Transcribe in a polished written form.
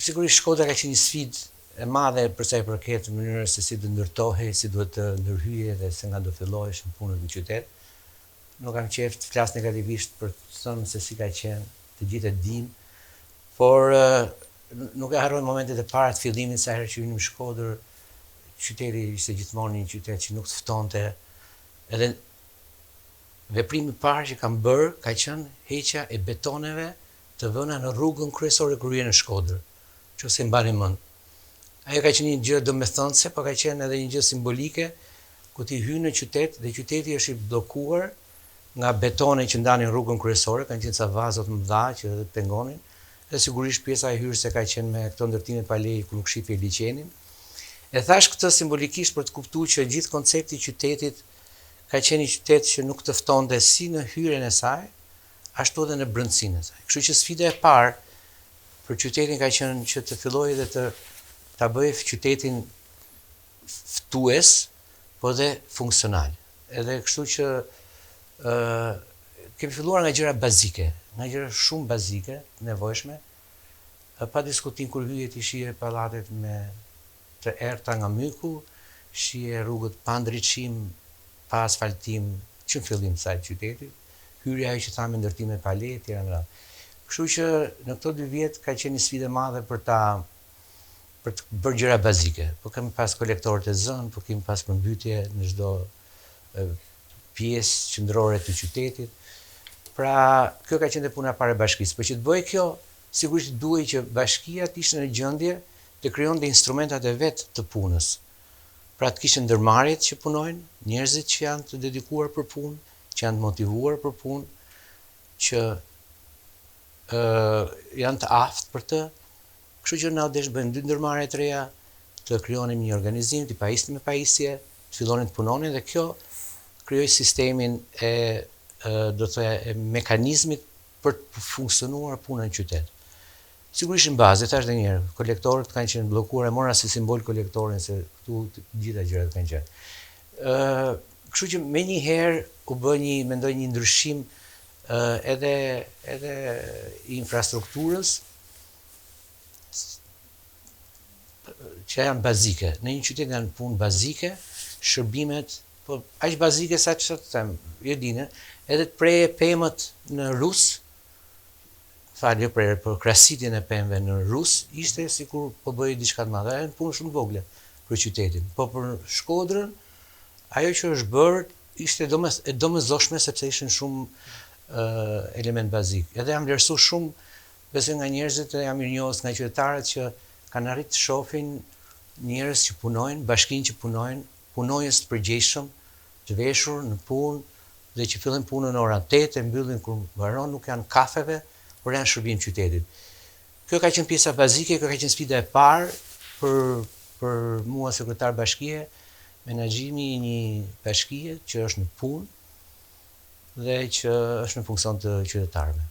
Sigurisht Shkodra ka qenë një sfidë e madhe për sa i përket mënyrës se si do ndërtohej, si duhet të ndërhyje dhe se nga do filloheshin punët në qytet. Nuk kam qejf të flas negativisht për të thënë se si ka qenë, të gjithë e dinë, por nuk e harroj momentet e para të fillimit sa herë që hynim në Shkodër, qyteti ishte gjithmonë një qytet që nuk të ftonte, edhe veprimi i parë që kam bërë ka qenë heqja e betoneve të vëna në rrugën kryesore kur hyn në Shkodër, nëse mbani mend. Ajo ka qenë një gjë domethënëse, por ka qenë edhe një gjë simbolike, ku ti hyn në qytet dhe qyteti është i bllokuar nga betone që ndanin rrugën kryesore, kanë qenë ca vazot më dha që pengonin, dhe sigurisht pjesa e hyrëse ka qenë me këto ndërtime pa leje ku nuk shihej liçenin. E thash këtë simbolikisht për të kuptuar që gjithë koncepti i qytetit ka qenë një qytet që nuk të ftonte si në hyrjen e saj, ashtu edhe në brendësinë e saj. Kështu që sfida e parë për qytetin ka qenë që të fillojë dhe ta bëjë qytetin ftues, po dhe funksional. Edhe kështu që kemi filluar nga gjëra bazike, nga gjëra shumë bazike, nevojshme, pa diskutim kur hyje ti shije pallatet me të errta nga myku, shije rrugët pa ndriçim, pa asfaltim, që në fillim të saj qytetit, hyrja ajo që thamë ndërtime pa leje etj. Kështu që në këto 2 vjet ka qenë një sfidë e madhe për të bërë gjëra bazike. Po kemi pas kolektorët e zënë, po kemi pas përmbytje në çdo pjesë qendrore të qytetit. Pra, kjo ka qenë puna e parë e bashkisë. Por që të bëjë kjo, sigurisht duhej që bashkia të ishte në gjendje të krijonte instrumentat e vet të punës. Pra të kishte ndërmarrjet që punojnë, njerëzit që janë të dedikuar për punë, që janë të motivuar për punë, që janë të aftë për të. Kështu që na desh bëjmë 2 ndërmarrje të reja, të krijonim një organizim, të pajisnim me pajisje, të fillonin të punonin dhe kjo krijoi sistemin do të thoya e mekanizmit për të funksionuar puna në qytet. Sigurisht në bazë, thash edhe një herë, kolektorët kanë qenë bllokuar, e mora si simbol kolektorin se këtu të gjitha gjërat kanë qenë. Kështu që menjëherë u bë mendoj një ndryshim edhe i infrastrukturës që janë bazike. Në një qytet janë punë bazike, shërbimet, po aq bazike sa ç'të them, ju dini, edhe të preje pemët në Rus, falje për krahasitjen e pemëve në Rus, ishte sikur po bëj diçka të madhe, janë punë shumë vogla për qytetin. Po për Shkodrën, ajo që është bërë ishte domosdoshme sepse ishin shumë element bazik. Edhe jam vlerësuar shumë besoj nga njerëzit dhe jam mirënjohës nga qytetarët që kanë arritë të shohin njerëz që punojnë, bashkinë që punojnë, punonjës të përgjegjshëm, të veshur në punë dhe që fillojnë punën në orën 8 e mbyllin kur mbaron, nuk janë kafeve, por janë shërbim qytetit. Kjo ka qenë pjesa bazike, kjo ka qenë sfida e parë për mua sekretar bashkie, menaxhimi i një bashkie që është në punë dhe që është në funksion të qytetarëve.